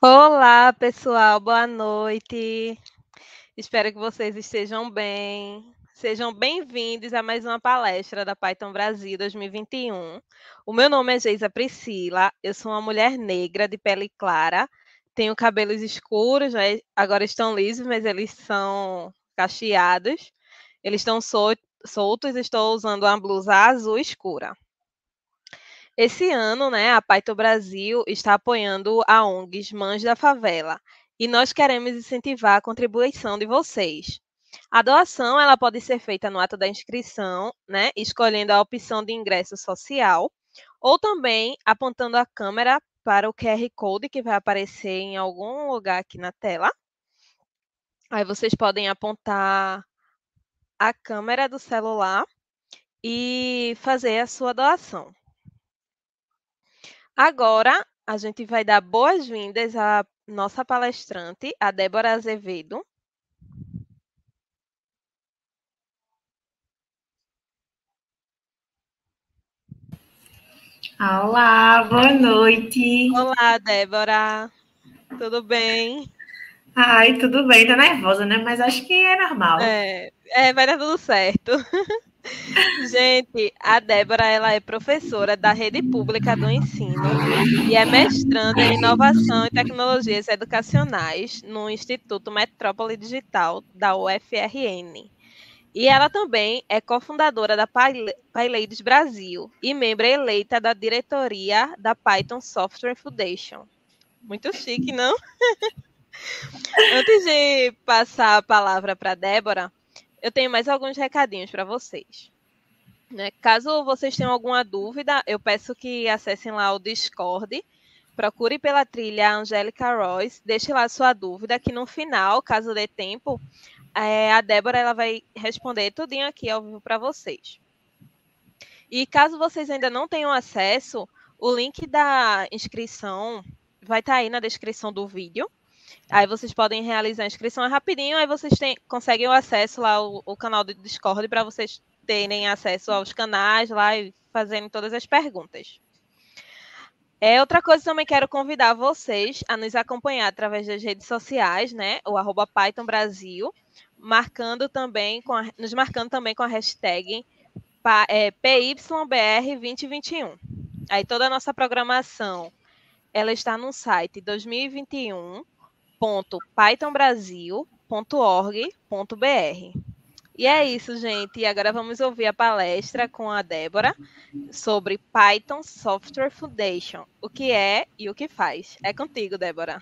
Olá, pessoal, boa noite. Espero que vocês estejam bem. Sejam bem-vindos a mais uma palestra da Python Brasil 2021. O meu nome é Geisa Priscila, eu sou uma mulher negra de pele clara, tenho cabelos escuros, né? Agora estão lisos, mas eles são cacheados. Eles estão soltos, estou usando uma blusa azul escura. Esse ano, né, a Python Brasil está apoiando a ONGs Mães da Favela e nós queremos incentivar a contribuição de vocês. A doação ela pode ser feita no ato da inscrição, né, escolhendo a opção de ingresso social, ou também apontando a câmera para o QR Code que vai aparecer em algum lugar aqui na tela. Aí vocês podem apontar a câmera do celular e fazer a sua doação. Agora, a gente vai dar boas-vindas à nossa palestrante, a Débora Azevedo. Olá, boa noite. Olá, Débora. Tudo bem? Ai, tudo bem, tô nervosa, né? Mas acho que é normal. Vai dar tudo certo. Gente, a Débora ela é professora da Rede Pública do Ensino e é mestranda em Inovação e Tecnologias Educacionais no Instituto Metrópole Digital da UFRN. E ela também é cofundadora da PyLadies Brasil e membro eleita da diretoria da Python Software Foundation. Muito chique, não? Antes de passar a palavra para a Débora, eu tenho mais alguns recadinhos para vocês. Né? Caso vocês tenham alguma dúvida, eu peço que acessem lá o Discord, procure pela trilha Angélica Royce, deixe lá sua dúvida, que no final, caso dê tempo, a Débora ela vai responder tudinho aqui ao vivo para vocês. E caso vocês ainda não tenham acesso, o link da inscrição vai estar aí na descrição do vídeo. Aí vocês podem realizar a inscrição rapidinho, aí vocês conseguem o acesso lá ao canal do Discord para vocês terem acesso aos canais lá e fazerem todas as perguntas. Outra coisa também quero convidar vocês a nos acompanhar através das redes sociais, né? O @Python Brasil, nos marcando também com a hashtag PYBR2021. Aí toda a nossa programação ela está no site 2021.pythonbrasil.org.br. E é isso, gente. E agora vamos ouvir a palestra com a Débora sobre Python Software Foundation, o que é e o que faz. É contigo, Débora.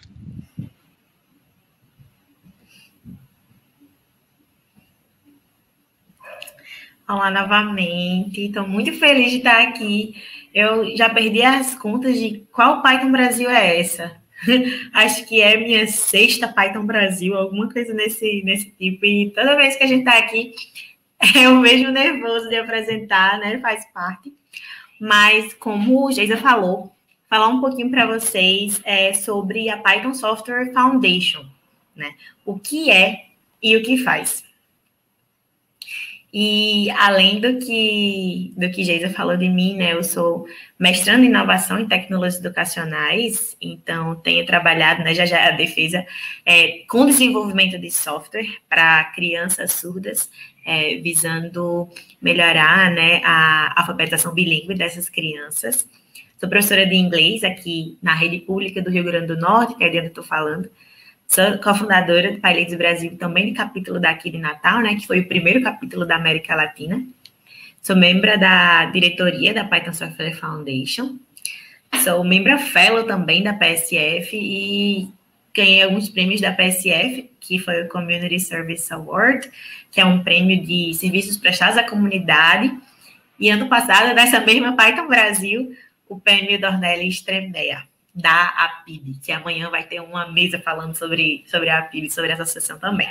Olá novamente, estou muito feliz de estar aqui. Eu já perdi as contas de qual Python Brasil é essa. Acho que é minha sexta Python Brasil, alguma coisa nesse tipo. E toda vez que a gente está aqui, é o mesmo nervoso de apresentar, né? Faz parte. Mas, como o Geisa falou, falar um pouquinho para vocês sobre a Python Software Foundation, né? O que é e o que faz. E além do que Geisa falou de mim, né, eu sou mestrando em inovação e tecnologias educacionais, então tenho trabalhado, né, já a defesa, com desenvolvimento de software para crianças surdas, visando melhorar, né, a alfabetização bilíngue dessas crianças. Sou professora de inglês aqui na Rede Pública do Rio Grande do Norte, que é de onde eu estou falando. Sou cofundadora do PyLadies Brasil, também de capítulo daqui de Natal, né, que foi o primeiro capítulo da América Latina. Sou membro da diretoria da Python Software Foundation. Sou membro fellow também da PSF e ganhei alguns prêmios da PSF, que foi o Community Service Award, que é um prêmio de serviços prestados à comunidade. E ano passado, dessa mesma Python Brasil, o prêmio Dornelles Tremdea, da APIB, que amanhã vai ter uma mesa falando sobre a APIB, sobre essa associação também.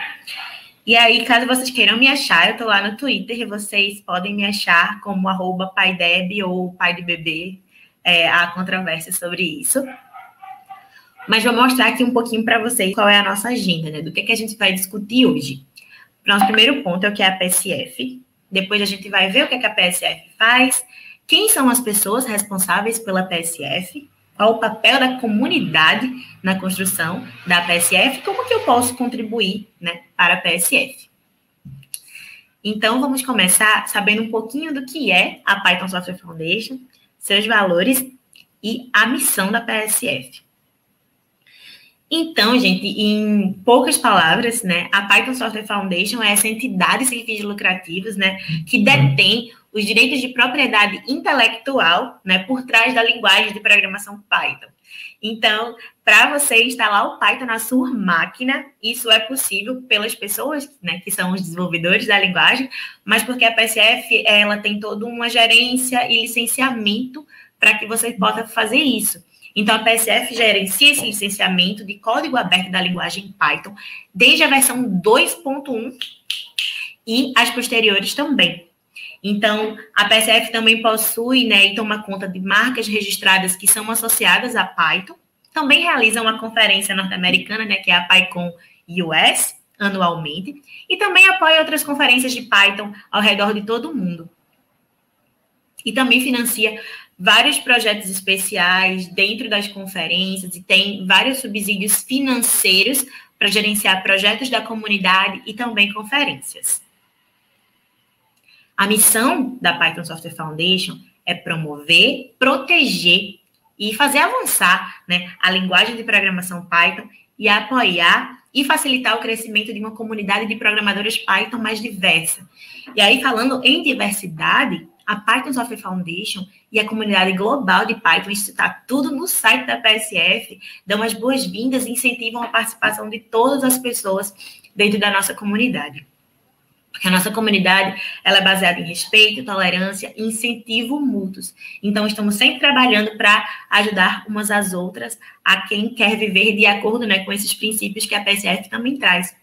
E aí, caso vocês queiram me achar, eu tô lá no Twitter, e vocês podem me achar como @PyDeb ou PyDBB, há controvérsia sobre isso. Mas vou mostrar aqui um pouquinho para vocês qual é a nossa agenda, né? Do que a gente vai discutir hoje. Nosso primeiro ponto é o que é a PSF. Depois a gente vai ver o que a PSF faz, quem são as pessoas responsáveis pela PSF, qual o papel da comunidade na construção da PSF, como que eu posso contribuir, né, para a PSF. Então, vamos começar sabendo um pouquinho do que é a Python Software Foundation, seus valores e a missão da PSF. Então, gente, em poucas palavras, né, a Python Software Foundation é essa entidade sem fins lucrativos, né, que detém os direitos de propriedade intelectual, né, por trás da linguagem de programação Python. Então, para você instalar o Python na sua máquina, isso é possível pelas pessoas, né, que são os desenvolvedores da linguagem, mas porque a PSF, ela tem toda uma gerência e licenciamento para que você possa fazer isso. Então, a PSF gerencia esse licenciamento de código aberto da linguagem Python, desde a versão 2.1 e as posteriores também. Então, a PSF também possui, né, e toma conta de marcas registradas que são associadas a Python. Também realiza uma conferência norte-americana, né, que é a PyCon US, anualmente. E também apoia outras conferências de Python ao redor de todo o mundo. E também financia vários projetos especiais dentro das conferências e tem vários subsídios financeiros para gerenciar projetos da comunidade e também conferências. A missão da Python Software Foundation é promover, proteger e fazer avançar, né, a linguagem de programação Python e apoiar e facilitar o crescimento de uma comunidade de programadores Python mais diversa. E aí, falando em diversidade, a Python Software Foundation e a comunidade global de Python, isso está tudo no site da PSF, dão as boas-vindas e incentivam a participação de todas as pessoas dentro da nossa comunidade. Porque a nossa comunidade, ela é baseada em respeito, tolerância e incentivo mútuos. Então, estamos sempre trabalhando para ajudar umas às outras a quem quer viver de acordo, né, com esses princípios que a PSF também traz.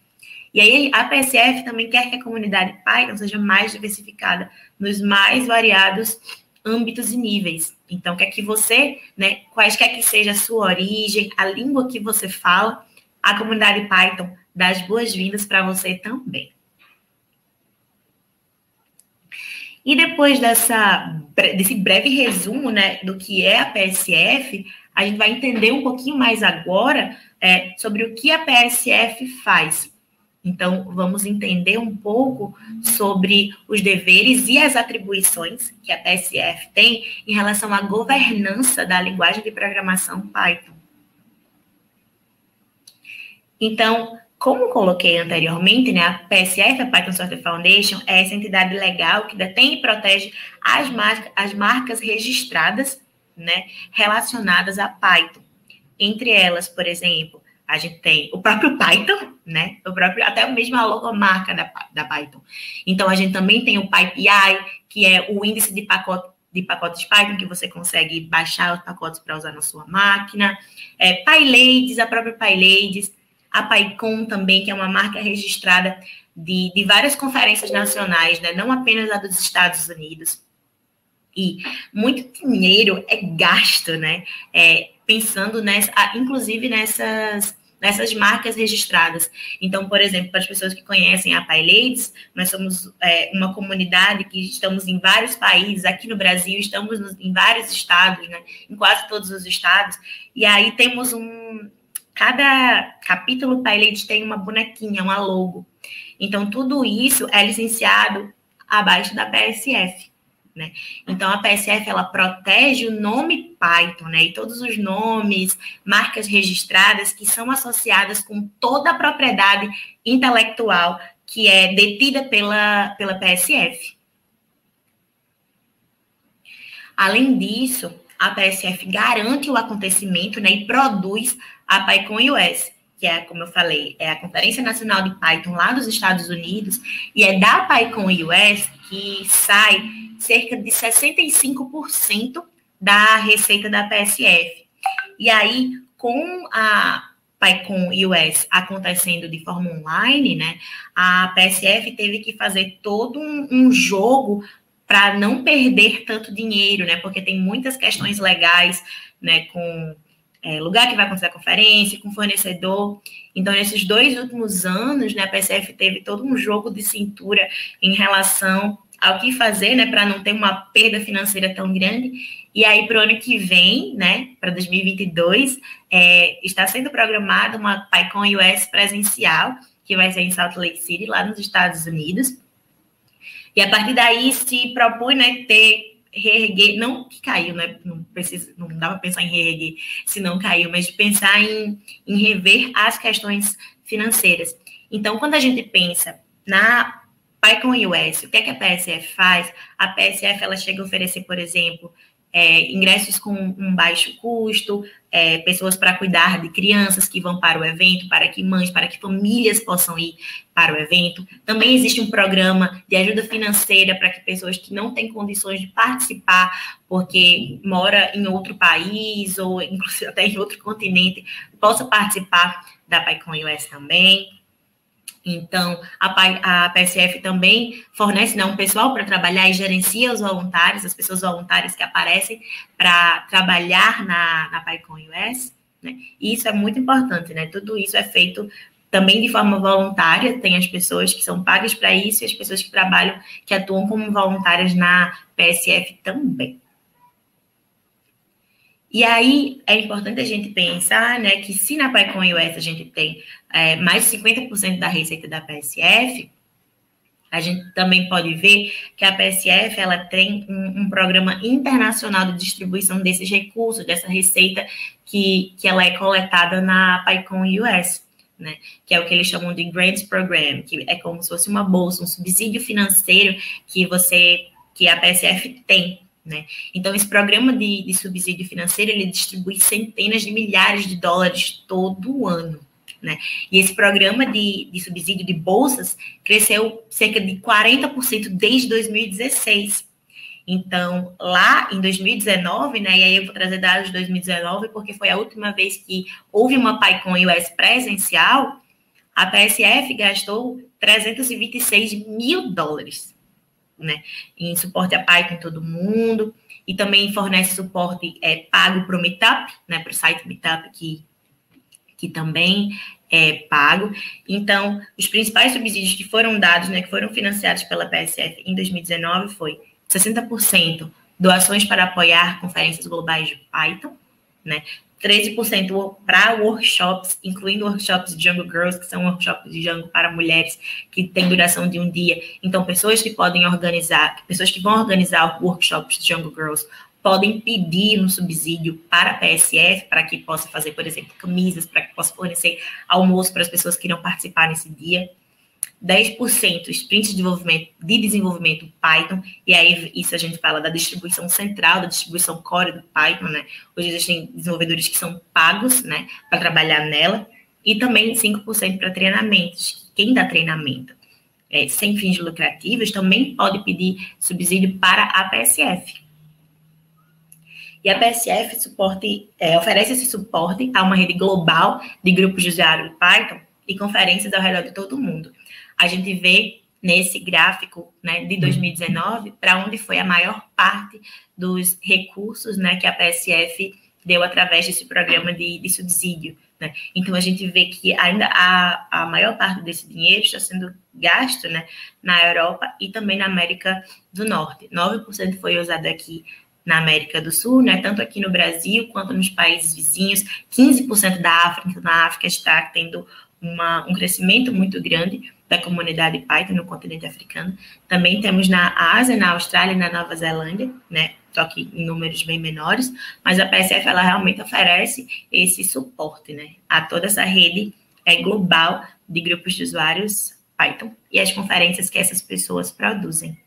E aí, a PSF também quer que a comunidade Python seja mais diversificada nos mais variados âmbitos e níveis. Então, quer que você, né, quaisquer que seja a sua origem, a língua que você fala, a comunidade Python dá as boas-vindas para você também. E depois desse breve resumo, né, do que é a PSF, a gente vai entender um pouquinho mais agora sobre o que a PSF faz. Então, vamos entender um pouco sobre os deveres e as atribuições que a PSF tem em relação à governança da linguagem de programação Python. Então, como coloquei anteriormente, né, a PSF, a Python Software Foundation, é essa entidade legal que detém e protege as marcas registradas, né, relacionadas a Python. Entre elas, por exemplo, a gente tem o próprio Python, né? Até mesmo a logomarca da Python. Então, a gente também tem o PyPI, que é o índice de pacotes Python, que você consegue baixar os pacotes para usar na sua máquina. PyLadies, a própria PyLadies. A PyCon também, que é uma marca registrada de várias conferências nacionais, né? Não apenas a dos Estados Unidos. E muito dinheiro é gasto, né? Pensando inclusive nessas marcas registradas. Então, por exemplo, para as pessoas que conhecem a PyLadies, nós somos uma comunidade que estamos em vários países. Aqui no Brasil, estamos em vários estados, né? Em quase todos os estados. E aí temos cada capítulo PyLadies tem uma bonequinha, uma logo. Então, tudo isso é licenciado abaixo da PSF. Né? Então, a PSF, ela protege o nome Python, né? E todos os nomes, marcas registradas que são associadas com toda a propriedade intelectual que é detida pela PSF. Além disso, a PSF garante o acontecimento, né, e produz a PyCon US, que é, como eu falei, é a Conferência Nacional de Python lá dos Estados Unidos, e é da PyCon US que sai cerca de 65% da receita da PSF. E aí, com a PyCon US acontecendo de forma online, né, a PSF teve que fazer todo um jogo para não perder tanto dinheiro, né, porque tem muitas questões legais, né, com lugar que vai acontecer a conferência, com fornecedor. Então, nesses 2 últimos anos, né, a PSF teve todo um jogo de cintura em relação ao que fazer, né, para não ter uma perda financeira tão grande. E aí, para o ano que vem, né, para 2022, está sendo programada uma PyCon US presencial, que vai ser em Salt Lake City, lá nos Estados Unidos. E a partir daí se propõe, né, reerguer, não que caiu, né, não dá para pensar em reerguer se não caiu, mas de pensar em rever as questões financeiras. Então, quando a gente pensa na PyCon US, o que é que a PSF faz? A PSF, ela chega a oferecer, por exemplo, ingressos com um baixo custo, pessoas para cuidar de crianças que vão para o evento, para que mães, para que famílias possam ir para o evento. Também existe um programa de ajuda financeira para que pessoas que não têm condições de participar, porque mora em outro país ou inclusive até em outro continente, possa participar da PyCon US também. Então, a PSF também fornece, né, um pessoal para trabalhar e gerencia os voluntários, as pessoas voluntárias que aparecem para trabalhar na PyCon US, né? E isso é muito importante, né? Tudo isso é feito também de forma voluntária, tem as pessoas que são pagas para isso e as pessoas que trabalham, que atuam como voluntárias na PSF também. E aí, é importante a gente pensar, né, que se na PyCon US a gente tem mais de 50% da receita da PSF, a gente também pode ver que a PSF, ela tem um programa internacional de distribuição desses recursos, dessa receita que ela é coletada na PyCon US, né, que é o que eles chamam de Grants Program, que é como se fosse uma bolsa, um subsídio financeiro que a PSF tem, né? Então, esse programa de subsídio financeiro, ele distribui centenas de milhares de dólares todo ano, né? E esse programa de subsídio de bolsas cresceu cerca de 40% desde 2016. Então, lá em 2019, né, e aí eu vou trazer dados de 2019, porque foi a última vez que houve uma PyCon US presencial, a PSF gastou 326 mil dólares, né, em suporte a Python em todo mundo, e também fornece suporte pago para o Meetup, né, para o site Meetup, que também é pago. Então, os principais subsídios que foram dados, né, que foram financiados pela PSF em 2019 foi 60% doações para apoiar conferências globais de Python, né, 13% para workshops, incluindo workshops de Django Girls, que são workshops de Django para mulheres, que tem duração de um dia. Então, pessoas que vão organizar workshops de Django Girls podem pedir um subsídio para a PSF, para que possa fazer, por exemplo, camisas, para que possa fornecer almoço para as pessoas que irão participar nesse dia. 10% sprints de desenvolvimento Python, e aí isso a gente fala da distribuição central, da distribuição core do Python, né? Hoje existem desenvolvedores que são pagos, né, para trabalhar nela, e também 5% para treinamentos. Quem dá treinamento sem fins lucrativos também pode pedir subsídio para a PSF. E a PSF oferece esse suporte a uma rede global de grupos de usuários de Python e conferências ao redor de todo o mundo. A gente vê nesse gráfico, né, de 2019, para onde foi a maior parte dos recursos, né, que a PSF deu através desse programa de subsídio, né? Então, a gente vê que ainda a maior parte desse dinheiro está sendo gasto, né, na Europa e também na América do Norte. 9% foi usado aqui na América do Sul, né, tanto aqui no Brasil quanto nos países vizinhos. 15% da África, então na África está tendo um crescimento muito grande da comunidade Python no continente africano. Também temos na Ásia, na Austrália e na Nova Zelândia, né, só que em números bem menores, mas a PSF, ela realmente oferece esse suporte, né, a toda essa rede global de grupos de usuários Python e as conferências que essas pessoas produzem.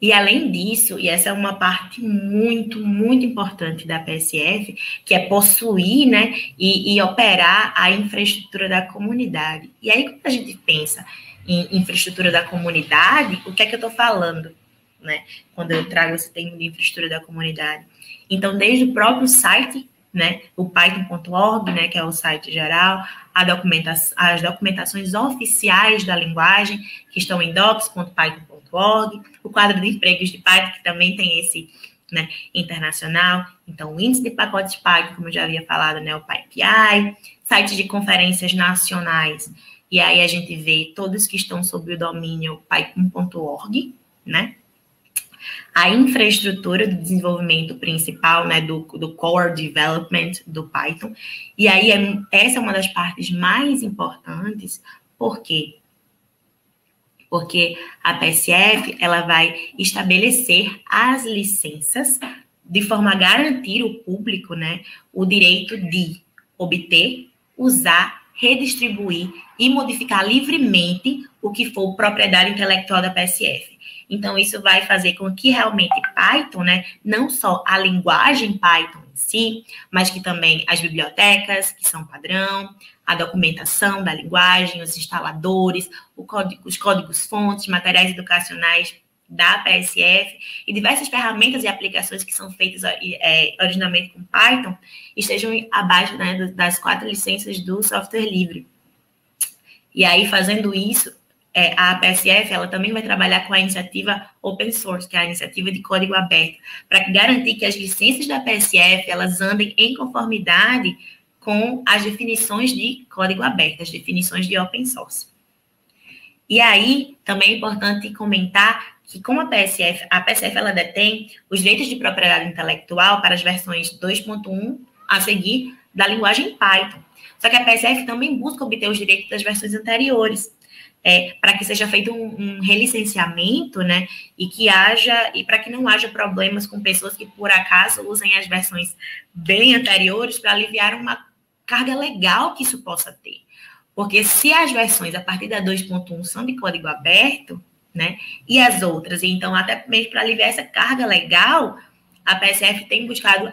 E além disso, e essa é uma parte muito, muito importante da PSF, que é possuir, né, e operar a infraestrutura da comunidade. E aí, quando a gente pensa em infraestrutura da comunidade, o que é que eu estou falando, né, quando eu trago esse termo de infraestrutura da comunidade? Então, desde o próprio site, né, o python.org, né, que é o site geral, as documentações oficiais da linguagem, que estão em docs.python.org, o quadro de empregos de Python, que também tem né, internacional. Então, o índice de pacotes Python, como eu já havia falado, né, o PyPI, sites de conferências nacionais, e aí a gente vê todos que estão sob o domínio python.org, né? A infraestrutura do desenvolvimento principal, né, do core development do Python. E aí, essa é uma das partes mais importantes, por quê? Porque a PSF, ela vai estabelecer as licenças de forma a garantir ao público, né, o direito de obter, usar, redistribuir e modificar livremente o que for propriedade intelectual da PSF. Então, isso vai fazer com que realmente Python, né, não só a linguagem Python em si, mas que também as bibliotecas, que são padrão, a documentação da linguagem, os instaladores, os códigos-fontes, materiais educacionais da PSF e diversas ferramentas e aplicações que são feitas originalmente com Python estejam abaixo, né, das 4 licenças do software livre. E aí, fazendo isso, a PSF ela também vai trabalhar com a iniciativa Open Source, que é a iniciativa de código aberto, para garantir que as licenças da PSF elas andem em conformidade com as definições de código aberto, as definições de Open Source. E aí, também é importante comentar que, como a PSF ela detém os direitos de propriedade intelectual para as versões 2.1 a seguir da linguagem Python. Só que a PSF também busca obter os direitos das versões anteriores, para que seja feito um relicenciamento, né, e para que não haja problemas com pessoas que, por acaso, usem as versões bem anteriores para aliviar uma carga legal que isso possa ter. Porque se as versões a partir da 2.1 são de código aberto, né, e as outras, então até mesmo para aliviar essa carga legal, a PSF tem buscado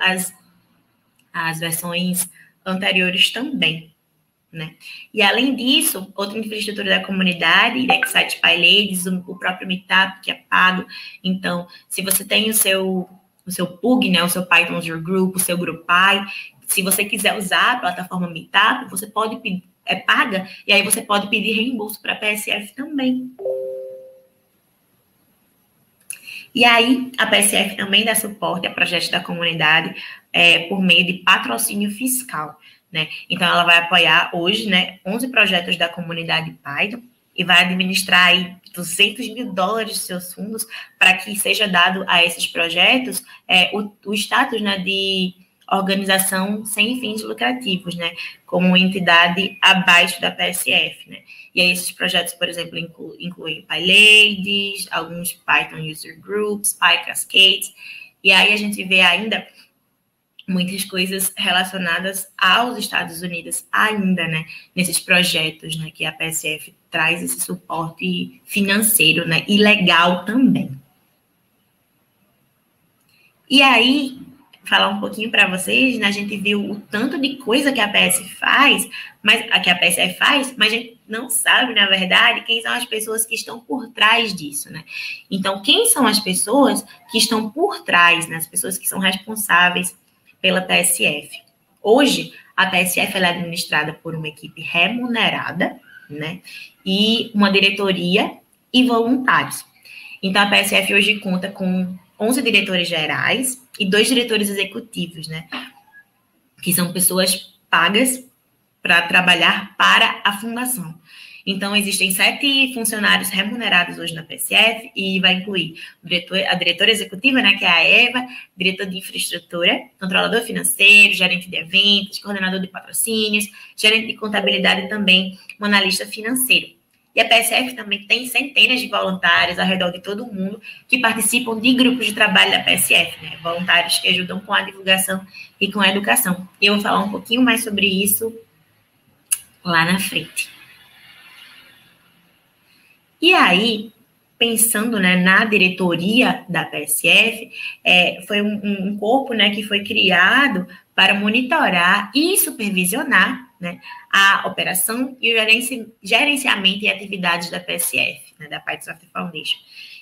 as versões anteriores também, né? E além disso, outra infraestrutura da comunidade, site PyLadies, o próprio Meetup, que é pago. Então, se você tem o seu PUG, né, o seu Python User Group, o seu GroupPy, se você quiser usar a plataforma Meetup, você pode pedir, paga, e aí você pode pedir reembolso para a PSF também. E aí, a PSF também dá suporte a projetos da comunidade por meio de patrocínio fiscal, né? Então, ela vai apoiar hoje, né, 11 projetos da comunidade Python e vai administrar aí $200 mil de seus fundos para que seja dado a esses projetos o status, né, de organização sem fins lucrativos, né, como entidade abaixo da PSF, né. E aí esses projetos, por exemplo, incluem PyLadies, alguns Python User Groups, PyCascades, e aí a gente vê ainda muitas coisas relacionadas aos Estados Unidos ainda, né, nesses projetos, né, que a PSF traz esse suporte financeiro, né, e legal também. E aí, falar um pouquinho para vocês, né, a gente viu o tanto de coisa que a PSF faz, mas a gente não sabe, na verdade, quem são as pessoas que estão por trás disso, né? Então, quem são as pessoas que estão por trás, né, as pessoas que são responsáveis pela PSF? Hoje, a PSF ela é administrada por uma equipe remunerada, né, e uma diretoria e voluntários. Então, a PSF hoje conta com 11 diretores gerais e 2 diretores executivos, né, que são pessoas pagas para trabalhar para a fundação. Então, existem 7 funcionários remunerados hoje na PSF e vai incluir a diretora executiva, né, que é a Eva, diretor de infraestrutura, controlador financeiro, gerente de eventos, coordenador de patrocínios, gerente de contabilidade e também um analista financeiro. E a PSF também tem centenas de voluntários ao redor de todo o mundo que participam de grupos de trabalho da PSF, né, voluntários que ajudam com a divulgação e com a educação. Eu vou falar um pouquinho mais sobre isso lá na frente. E aí, pensando, né, na diretoria da PSF, foi um corpo, né, que foi criado para monitorar e supervisionar, né, a operação e o gerenciamento e atividades da PSF, né, da Python Software Foundation.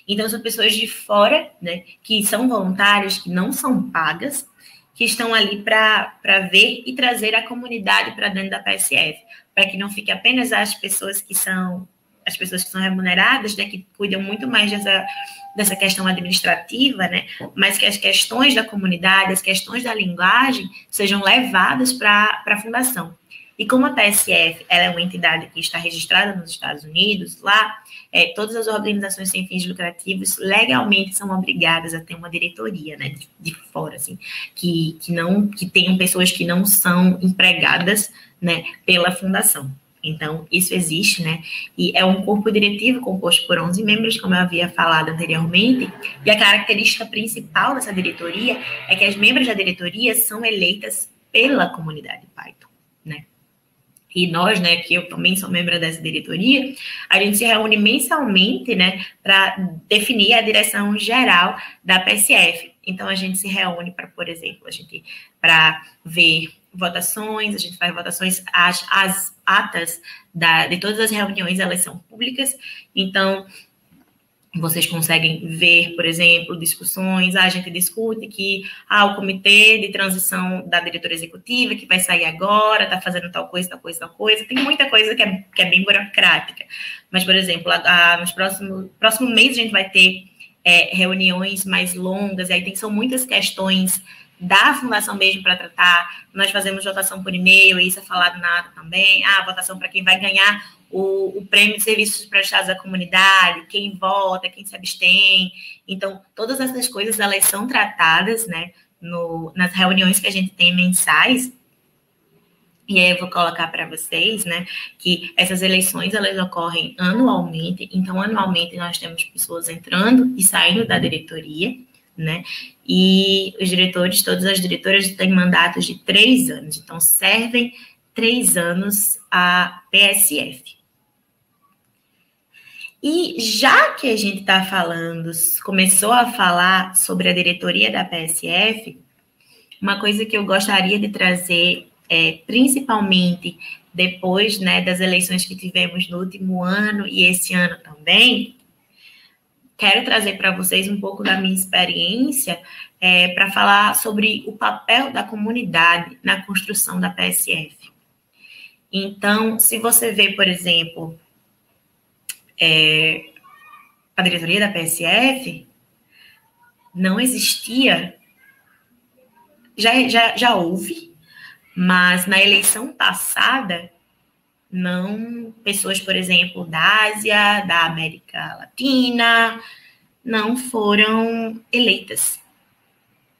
Então, são pessoas de fora, né, que são voluntários, que não são pagas, que estão ali para ver e trazer a comunidade para dentro da PSF, para que não fique apenas as pessoas que são as pessoas que são remuneradas, né, que cuidam muito mais dessa questão administrativa, né, mas que as questões da comunidade, as questões da linguagem sejam levadas para a fundação. E como a PSF ela é uma entidade que está registrada nos Estados Unidos, lá, todas as organizações sem fins lucrativos legalmente são obrigadas a ter uma diretoria, né, de fora, assim, que tenham pessoas que não são empregadas, né, pela fundação. Então, isso existe, né, e é um corpo diretivo composto por 11 membros, como eu havia falado anteriormente, e a característica principal dessa diretoria é que as membros da diretoria são eleitas pela comunidade Python, né. E nós, né, que eu também sou membro dessa diretoria, a gente se reúne mensalmente, né, para definir a direção geral da PSF. Então, a gente se reúne para, por exemplo, para ver votações, a gente faz votações, as atas de todas as reuniões, elas são públicas, então vocês conseguem ver, por exemplo, discussões, a gente discute que o comitê de transição da diretora executiva, que vai sair agora, está fazendo tal coisa, tem muita coisa que é bem burocrática, mas, por exemplo, nos próximo mês a gente vai ter reuniões mais longas, e aí são muitas questões da fundação mesmo para tratar, nós fazemos votação por e-mail, e isso é falado na ata também, votação para quem vai ganhar o prêmio de serviços prestados à comunidade, quem vota, quem se abstém. Então, todas essas coisas, elas são tratadas, né, nas reuniões que a gente tem mensais. E aí eu vou colocar para vocês, né, que essas eleições, elas ocorrem anualmente. Então, anualmente, nós temos pessoas entrando e saindo da diretoria, né, e os diretores, todas as diretoras têm mandatos de 3 anos. Então, servem 3 anos a PSF. E já que a gente está começou a falar sobre a diretoria da PSF, uma coisa que eu gostaria de trazer, principalmente depois, né, das eleições que tivemos no último ano e esse ano também, quero trazer para vocês um pouco da minha experiência para falar sobre o papel da comunidade na construção da PSF. Então, se você vê, por exemplo, a diretoria da PSF, não existia, já houve, mas na eleição passada, não, pessoas, por exemplo, da Ásia, da América Latina, não foram eleitas,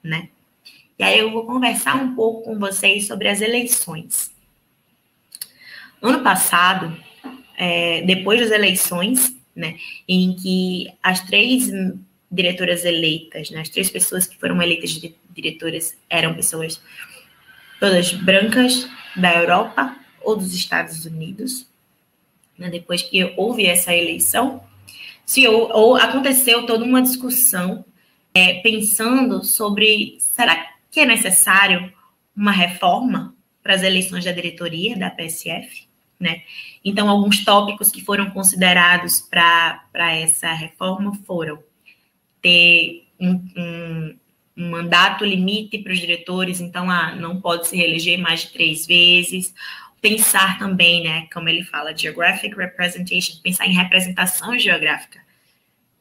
né? E aí eu vou conversar um pouco com vocês sobre as eleições. Ano passado, depois das eleições, né, em que as 3 diretoras eleitas, né, as 3 pessoas que foram eleitas de diretoras eram pessoas todas brancas da Europa ou dos Estados Unidos, né, depois que houve essa eleição, aconteceu toda uma discussão pensando sobre, será que é necessário uma reforma para as eleições da diretoria da PSF? Né? Então, alguns tópicos que foram considerados para essa reforma foram ter um mandato limite para os diretores, então, não pode se reeleger mais de 3 vezes, pensar também, né, como ele fala, geographic representation, pensar em representação geográfica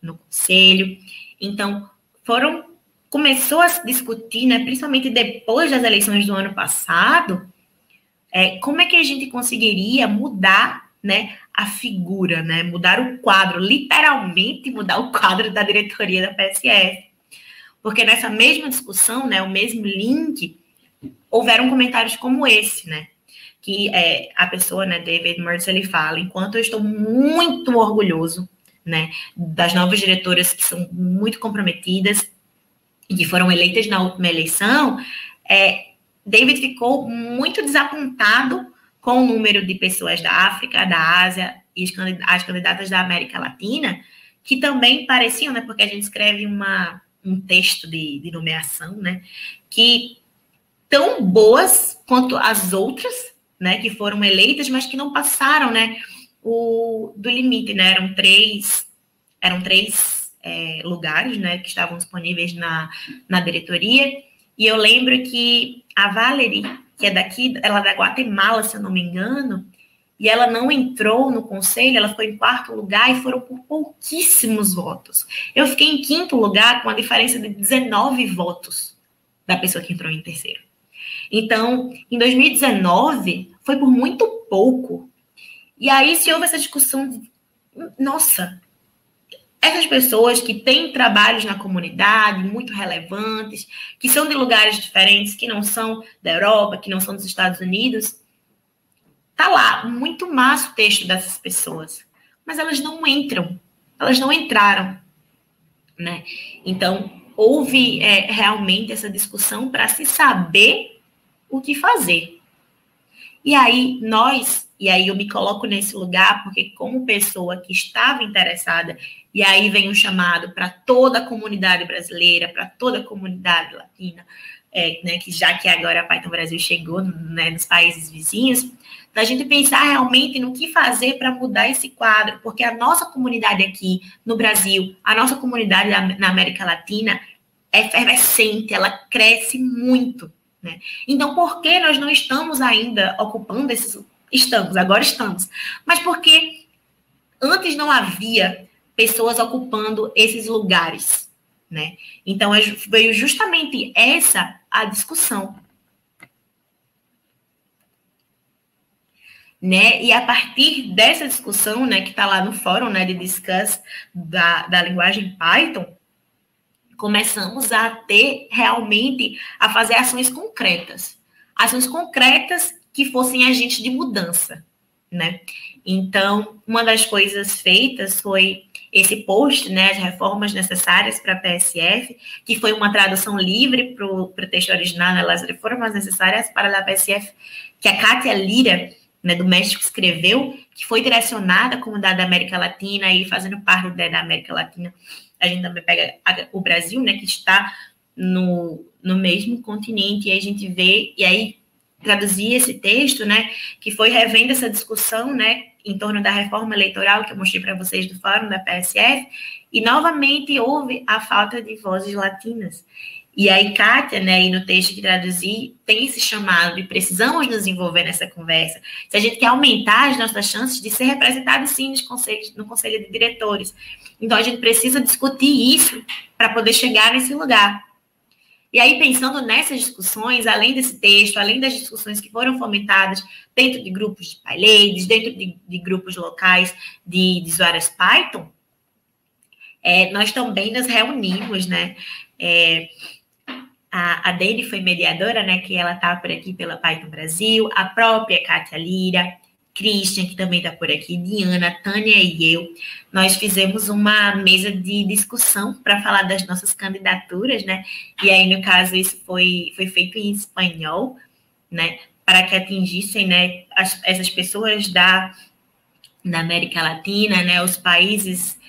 no conselho. Então, começou a se discutir, né, principalmente depois das eleições do ano passado, como é que a gente conseguiria mudar, né, a figura, né, mudar o quadro, literalmente mudar o quadro da diretoria da PSF. Porque nessa mesma discussão, né, o mesmo link, houveram comentários como esse, né, que a pessoa, né, David Mertz, ele fala, enquanto eu estou muito orgulhoso, né, das novas diretoras que são muito comprometidas e que foram eleitas na última eleição, David ficou muito desapontado com o número de pessoas da África, da Ásia e as candidatas da América Latina, que também pareciam, né, porque a gente escreve um texto de nomeação, né, que tão boas quanto as outras, né, que foram eleitas, mas que não passaram, né, do limite, né, eram três lugares, né, que estavam disponíveis na diretoria. E eu lembro que a Valerie, que é daqui, ela é da Guatemala, se eu não me engano, e ela não entrou no conselho, ela ficou em 4º lugar e foram por pouquíssimos votos. Eu fiquei em 5º lugar com a diferença de 19 votos da pessoa que entrou em 3º. Então, em 2019, foi por muito pouco. E aí se houve essa discussão de, nossa, essas pessoas que têm trabalhos na comunidade muito relevantes, que são de lugares diferentes, que não são da Europa, que não são dos Estados Unidos, tá lá, muito massa o texto dessas pessoas, mas elas não entram, elas não entraram, né? Então, houve realmente essa discussão para se saber o que fazer. E aí eu me coloco nesse lugar, porque como pessoa que estava interessada, e aí vem um chamado para toda a comunidade brasileira, para toda a comunidade latina, né, que já que agora a Python Brasil chegou, né, nos países vizinhos, da gente pensar realmente no que fazer para mudar esse quadro, porque a nossa comunidade aqui no Brasil, a nossa comunidade na América Latina é efervescente, ela cresce muito, né? Então, por que nós não estamos ainda ocupando esses... agora estamos. Mas porque antes não havia pessoas ocupando esses lugares, né? Então, veio justamente essa a discussão. Né? E a partir dessa discussão, né, que está lá no fórum, né, de discuss da linguagem Python, começamos a ter realmente a fazer ações concretas que fossem agentes de mudança, né? Então, uma das coisas feitas foi esse post, né, as reformas necessárias para a PSF, que foi uma tradução livre para o texto original, né, as reformas necessárias para a PSF, que a Kátia Lira, né, do México, escreveu, que foi direcionada à comunidade da América Latina e fazendo parte da América Latina. A gente também pega o Brasil, né, que está no mesmo continente, e a gente vê, e aí traduzir esse texto, né, que foi revendo essa discussão, né, em torno da reforma eleitoral que eu mostrei para vocês do fórum da PSF, e novamente houve a falta de vozes latinas. E aí, Kátia, né, e no texto que traduzi, tem esse chamado de precisamos nos envolver nessa conversa. Se a gente quer aumentar as nossas chances de ser representado, sim, no conselho de diretores. Então, a gente precisa discutir isso para poder chegar nesse lugar. E aí, pensando nessas discussões, além desse texto, além das discussões que foram fomentadas dentro de grupos de PyLadies, dentro de grupos locais de usuários Python, nós também nos reunimos, né? A Dani foi mediadora, né, que ela está por aqui pela Python Brasil, a própria Kátia Lira, Christian, que também está por aqui, Diana, Tânia e eu. Nós fizemos uma mesa de discussão para falar das nossas candidaturas, né, e aí, no caso, isso foi feito em espanhol, né, para que atingissem, né, essas pessoas da América Latina, né, os países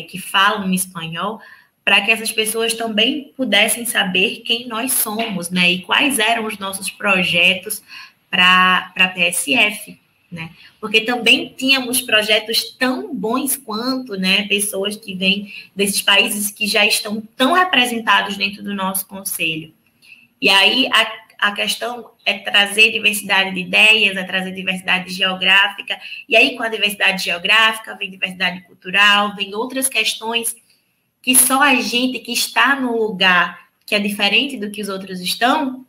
que falam espanhol, para que essas pessoas também pudessem saber quem nós somos, né, e quais eram os nossos projetos para a PSF, né, porque também tínhamos projetos tão bons quanto, né, pessoas que vêm desses países que já estão tão representados dentro do nosso conselho. E aí a questão é trazer diversidade de ideias, é trazer diversidade geográfica, e aí com a diversidade geográfica vem diversidade cultural, vem outras questões que só a gente que está no lugar que é diferente do que os outros estão,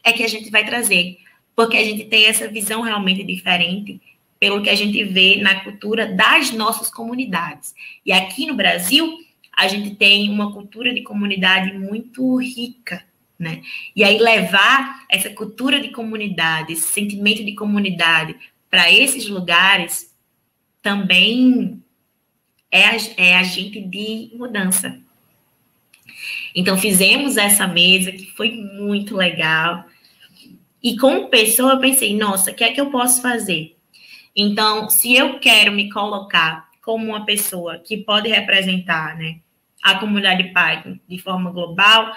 é que a gente vai trazer. Porque a gente tem essa visão realmente diferente pelo que a gente vê na cultura das nossas comunidades. E aqui no Brasil, a gente tem uma cultura de comunidade muito rica, né? E aí levar essa cultura de comunidade, esse sentimento de comunidade para esses lugares também é agente de mudança. Então, fizemos essa mesa, que foi muito legal. E como pessoa, eu pensei, nossa, o que é que eu posso fazer? Então, se eu quero me colocar como uma pessoa que pode representar, né, a comunidade Python de forma global, o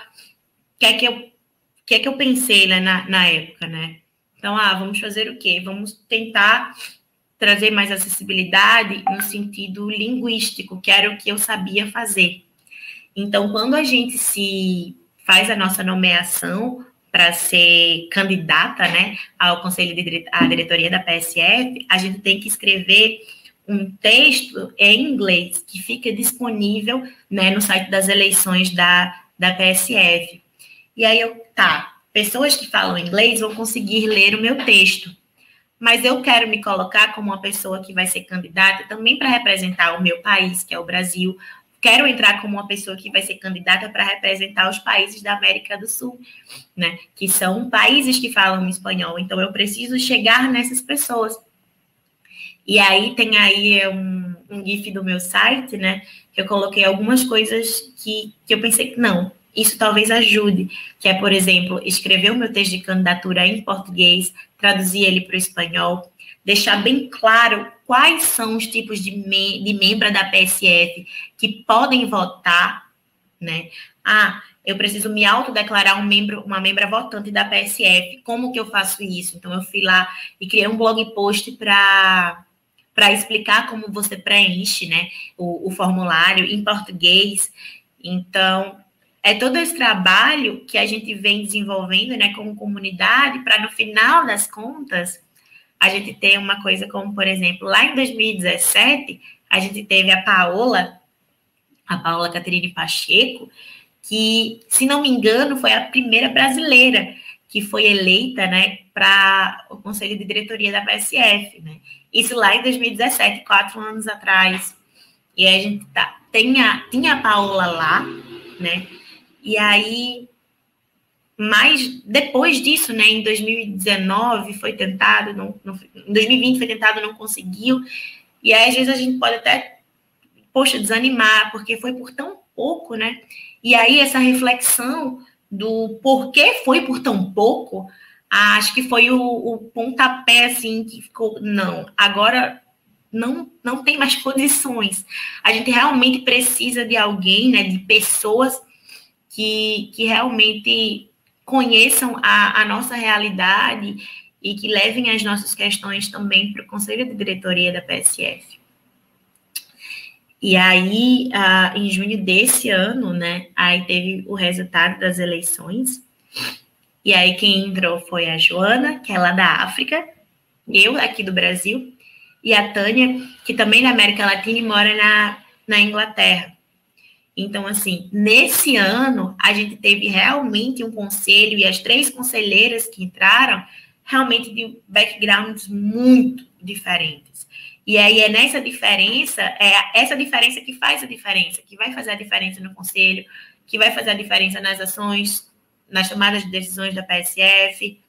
que é que eu pensei, né, na época, né? Então, vamos fazer o quê? Vamos tentar trazer mais acessibilidade no sentido linguístico, que era o que eu sabia fazer. Então, quando a gente se faz a nossa nomeação para ser candidata, né, ao conselho à diretoria da PSF, a gente tem que escrever um texto em inglês que fica disponível, né, no site das eleições da PSF. E aí pessoas que falam inglês vão conseguir ler o meu texto, mas eu quero me colocar como uma pessoa que vai ser candidata também para representar o meu país, que é o Brasil. Quero entrar como uma pessoa que vai ser candidata para representar os países da América do Sul, né? Que são países que falam espanhol. Então, eu preciso chegar nessas pessoas. E aí, tem aí um GIF do meu site, né? Que eu coloquei algumas coisas que eu pensei que não, isso talvez ajude. Que é, por exemplo, escrever o meu texto de candidatura em português, traduzir ele para o espanhol, deixar bem claro quais são os tipos de membro da PSF que podem votar, né? Eu preciso me autodeclarar uma membra votante da PSF. Como que eu faço isso? Então, eu fui lá e criei um blog post para explicar como você preenche, né, o formulário em português. Então, é todo esse trabalho que a gente vem desenvolvendo, né, como comunidade, para no final das contas a gente ter uma coisa como, por exemplo, lá em 2017, a gente teve a Paola Caterine Pacheco, que, se não me engano, foi a primeira brasileira que foi eleita, né, para o Conselho de Diretoria da PSF, né? Isso lá em 2017, 4 anos atrás. E aí a gente tinha a Paola lá, né? E aí, mas depois disso, né, em 2019 foi tentado, em 2020 foi tentado, não conseguiu. E aí, às vezes, a gente pode até, desanimar, porque foi por tão pouco, né? E aí, essa reflexão do porquê foi por tão pouco, acho que foi o pontapé, assim, que ficou, não, agora não tem mais condições. A gente realmente precisa de alguém, né, de pessoas que realmente conheçam a nossa realidade e que levem as nossas questões também para o Conselho de Diretoria da PSF. E aí, em junho desse ano, né, aí teve o resultado das eleições. E aí quem entrou foi a Joana, que é lá da África, eu aqui do Brasil, e a Tânia, que também é da América Latina e mora na Inglaterra. Então, assim, nesse ano, a gente teve realmente um conselho, e as 3 conselheiras que entraram, realmente de backgrounds muito diferentes. E aí é essa diferença que faz a diferença, que vai fazer a diferença no conselho, que vai fazer a diferença nas ações, nas tomadas de decisões da PSF.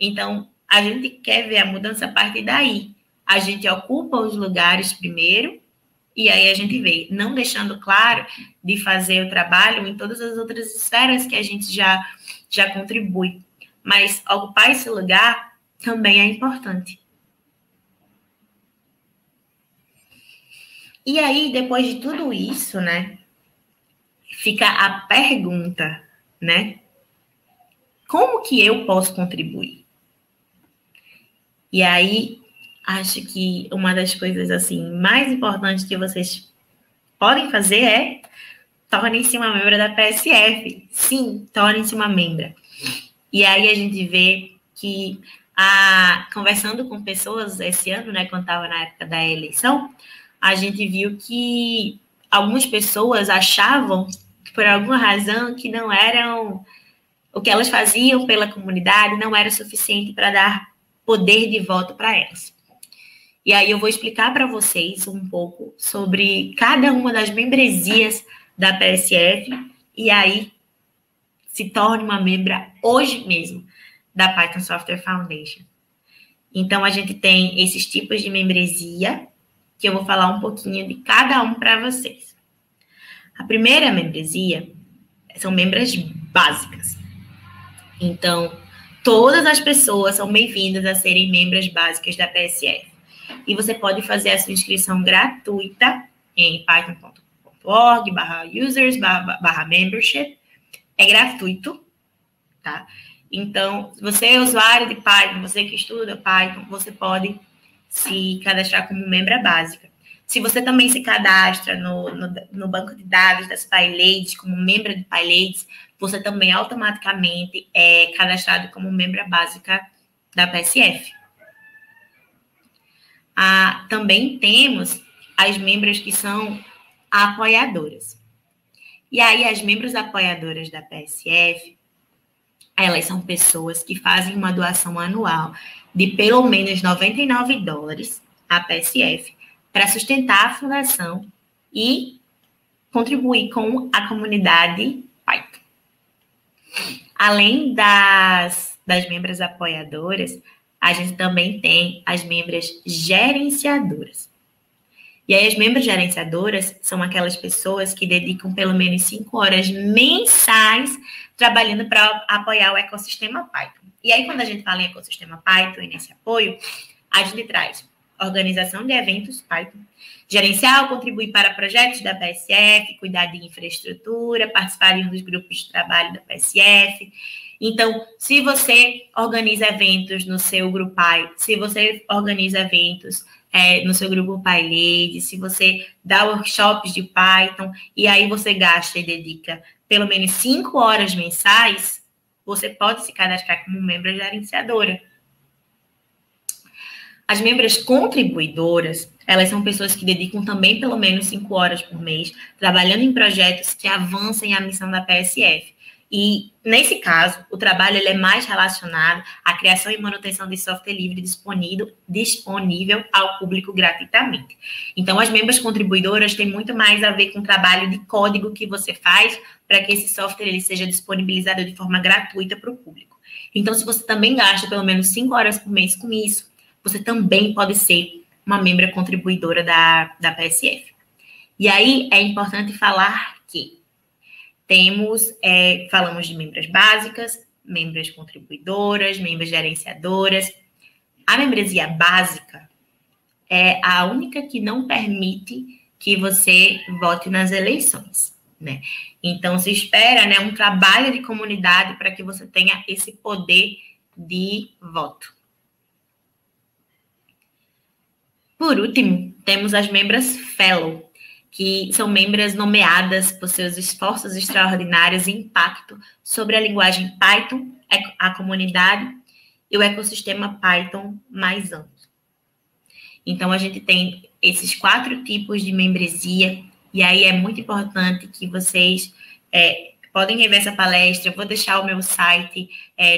Então, a gente quer ver a mudança a partir daí. A gente ocupa os lugares primeiro, e aí a gente vê, não deixando claro de fazer o trabalho em todas as outras esferas que a gente já contribui. Mas ocupar esse lugar também é importante. E aí, depois de tudo isso, né, fica a pergunta, né? Como que eu posso contribuir? E aí, acho que uma das coisas, assim, mais importantes que vocês podem fazer é tornem-se uma membra da PSF. Sim, tornem-se uma membra. E aí a gente vê que, conversando com pessoas esse ano, né, quando estava na época da eleição, a gente viu que algumas pessoas achavam, por alguma razão, que não eram, o que elas faziam pela comunidade não era suficiente para dar poder de voto para elas. E aí eu vou explicar para vocês um pouco sobre cada uma das membresias da PSF, e aí se torne uma membra hoje mesmo da Python Software Foundation. Então, a gente tem esses tipos de membresia, que eu vou falar um pouquinho de cada um para vocês. A primeira membresia são membras básicas. Então, todas as pessoas são bem-vindas a serem membros básicas da PSF. E você pode fazer a sua inscrição gratuita em python.org/users/membership. É gratuito, tá? Então, se você é usuário de Python, você que estuda Python, você pode se cadastrar como membra básica. Se você também se cadastra no banco de dados das PyLadies, como membro de PyLadies, você também automaticamente é cadastrado como membra básica da PSF. Também temos as membros que são apoiadoras. E aí, as membros apoiadoras da PSF, elas são pessoas que fazem uma doação anual de pelo menos $99 à PSF para sustentar a fundação e contribuir com a comunidade Python. Além das membros apoiadoras, a gente também tem as membros gerenciadoras. E aí, as membros gerenciadoras são aquelas pessoas que dedicam pelo menos 5 horas mensais trabalhando para apoiar o ecossistema Python. E aí, quando a gente fala em ecossistema Python e nesse apoio, a gente traz organização de eventos Python, gerenciar ou contribuir para projetos da PSF, cuidar de infraestrutura, participar de um dos grupos de trabalho da PSF. Então, se você organiza eventos no seu grupo Py, se você organiza eventos no seu grupo PyLadies, se você dá workshops de Python, e aí você gasta e dedica pelo menos 5 horas mensais, você pode se cadastrar como membro gerenciadora. As membros contribuidoras, elas são pessoas que dedicam também pelo menos 5 horas por mês, trabalhando em projetos que avancem a missão da PSF. E, nesse caso, o trabalho ele é mais relacionado à criação e manutenção de software livre disponível ao público gratuitamente. Então, as membros contribuidoras têm muito mais a ver com o trabalho de código que você faz para que esse software ele seja disponibilizado de forma gratuita para o público. Então, se você também gasta pelo menos 5 horas por mês com isso, você também pode ser uma membra contribuidora da PSF. E aí, é importante falar que falamos de membras básicas, membras contribuidoras, membras gerenciadoras. A membresia básica é a única que não permite que você vote nas eleições, né? Então, se espera, né, um trabalho de comunidade para que você tenha esse poder de voto. Por último, temos as membras Fellow, que são membros nomeadas por seus esforços extraordinários e impacto sobre a linguagem Python, a comunidade e o ecossistema Python mais amplo. Então, a gente tem esses 4 tipos de membresia, e aí é muito importante que vocês podem rever essa palestra. Eu vou deixar o meu site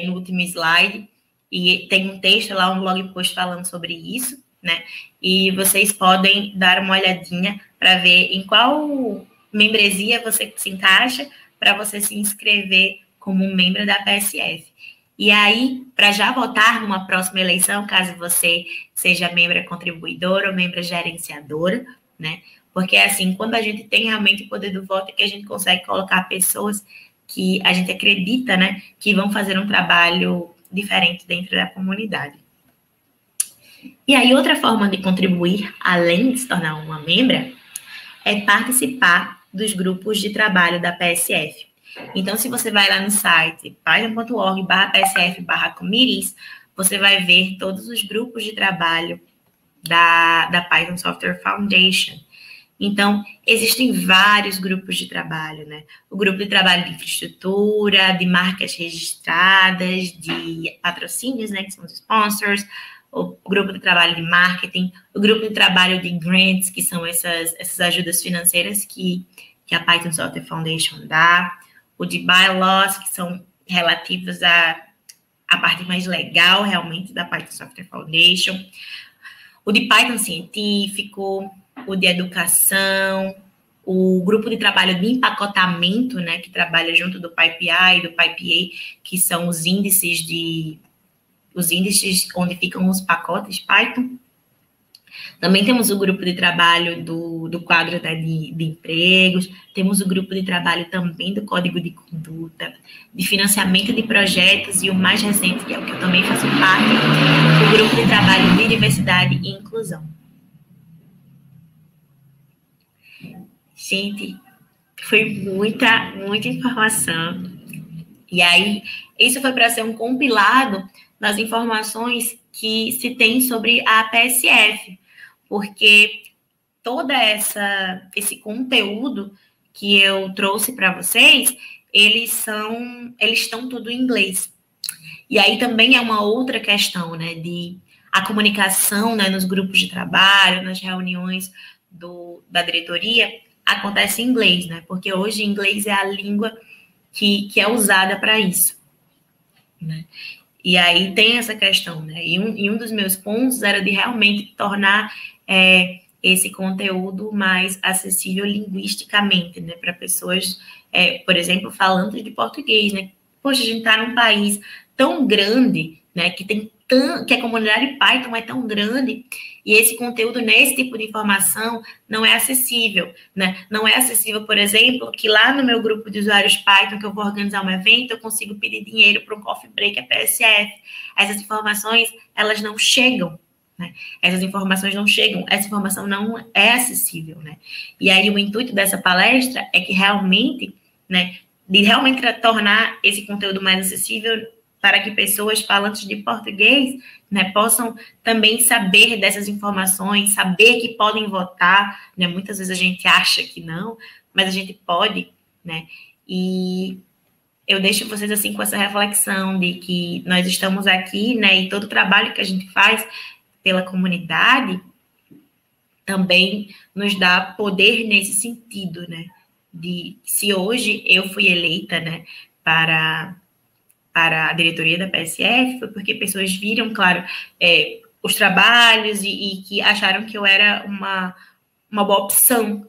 no último slide, e tem um texto lá, um blog post falando sobre isso, né? E vocês podem dar uma olhadinha para ver em qual membresia você se encaixa para você se inscrever como um membro da PSF. E aí, para já votar numa próxima eleição, caso você seja membro contribuidora ou membro gerenciadora, né? Porque, assim, quando a gente tem realmente o poder do voto, é que a gente consegue colocar pessoas que a gente acredita, né, que vão fazer um trabalho diferente dentro da comunidade. E aí, outra forma de contribuir, além de se tornar uma membra, é participar dos grupos de trabalho da PSF. Então, se você vai lá no site python.org/psf/committees, você vai ver todos os grupos de trabalho da Python Software Foundation. Então, existem vários grupos de trabalho, né? O grupo de trabalho de infraestrutura, de marcas registradas, de patrocínios, né, que são os sponsors, o grupo de trabalho de marketing, o grupo de trabalho de grants, que são essas ajudas financeiras que a Python Software Foundation dá, o de bylaws, que são relativos à parte mais legal, realmente, da Python Software Foundation, o de Python científico, o de educação, o grupo de trabalho de empacotamento, né, que trabalha junto do PyPI e do PyPA, que são os índices onde ficam os pacotes Python. Também temos o grupo de trabalho do quadro de empregos, temos o grupo de trabalho também do código de conduta, de financiamento de projetos, e o mais recente, que é o que eu também faço parte, o grupo de trabalho de diversidade e inclusão. Gente, foi muita informação. E aí, isso foi para ser um compilado das informações que se tem sobre a PSF, porque todo esse conteúdo que eu trouxe para vocês, eles estão tudo em inglês. E aí também é uma outra questão, né, de a comunicação, né, nos grupos de trabalho, nas reuniões da diretoria, acontece em inglês, né, porque hoje inglês é a língua que é usada para isso, né. E aí tem essa questão, né, e um dos meus pontos era de realmente tornar esse conteúdo mais acessível linguisticamente, né, para pessoas, por exemplo, falantes de português, né. Poxa, a gente está num país tão grande, né, que a comunidade Python é tão grande, e esse conteúdo nesse tipo de informação não é acessível, né? Não é acessível, por exemplo, que lá no meu grupo de usuários Python, que eu vou organizar um evento, eu consigo pedir dinheiro para um coffee break, a PSF. Essas informações, elas não chegam, né? Essas informações não chegam, essa informação não é acessível, né? E aí o intuito dessa palestra é que realmente, né, de realmente tornar esse conteúdo mais acessível para que pessoas falantes de português, né, possam também saber dessas informações, saber que podem votar, né? Muitas vezes a gente acha que não, mas a gente pode, né? E eu deixo vocês assim com essa reflexão de que nós estamos aqui, né, e todo o trabalho que a gente faz pela comunidade também nos dá poder nesse sentido, né? De se hoje eu fui eleita, né, para a diretoria da PSF, foi porque pessoas viram, claro, os trabalhos e que acharam que eu era uma boa opção.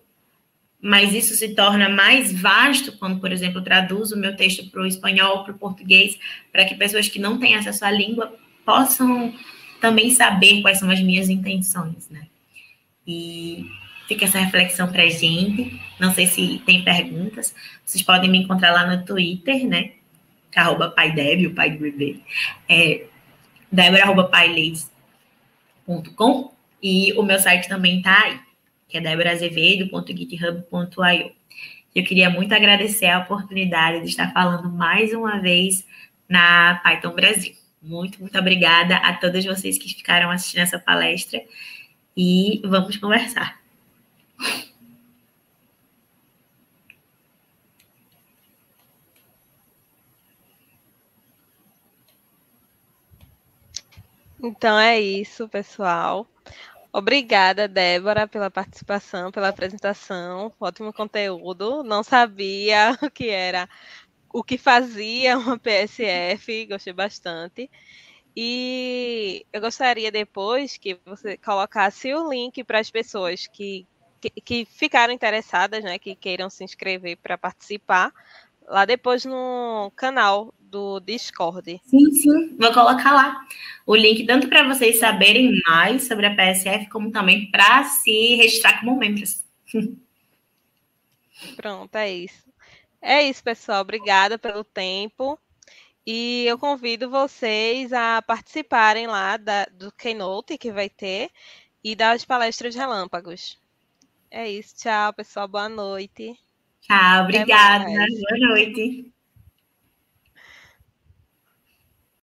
Mas isso se torna mais vasto quando, por exemplo, eu traduzo o meu texto para o espanhol, para o português, para que pessoas que não têm acesso à língua possam também saber quais são as minhas intenções, né? E fica essa reflexão para a gente. Não sei se tem perguntas. Vocês podem me encontrar lá no Twitter, né? @paideb, o pai do bebê. Débora@paileis.com. E o meu site também tá aí, que é deboraazevedo.github.io. Eu queria muito agradecer a oportunidade de estar falando mais uma vez na Python Brasil. Muito, muito obrigada a todas vocês que ficaram assistindo essa palestra e vamos conversar. Então é isso, pessoal. Obrigada, Débora, pela participação, pela apresentação. Ótimo conteúdo. Não sabia o que era, o que fazia uma PSF, gostei bastante. E eu gostaria depois que você colocasse o link para as pessoas que ficaram interessadas, né, que queiram se inscrever para participar, lá depois no canal do Discord. Sim, vou colocar lá o link, tanto para vocês saberem mais sobre a PSF, como também para se registrar como membros. Pronto, é isso. É isso, pessoal. Obrigada pelo tempo. E eu convido vocês a participarem lá do Keynote que vai ter e das palestras relâmpagos. É isso. Tchau, pessoal. Boa noite. Tchau, Até obrigada. mais. Boa noite.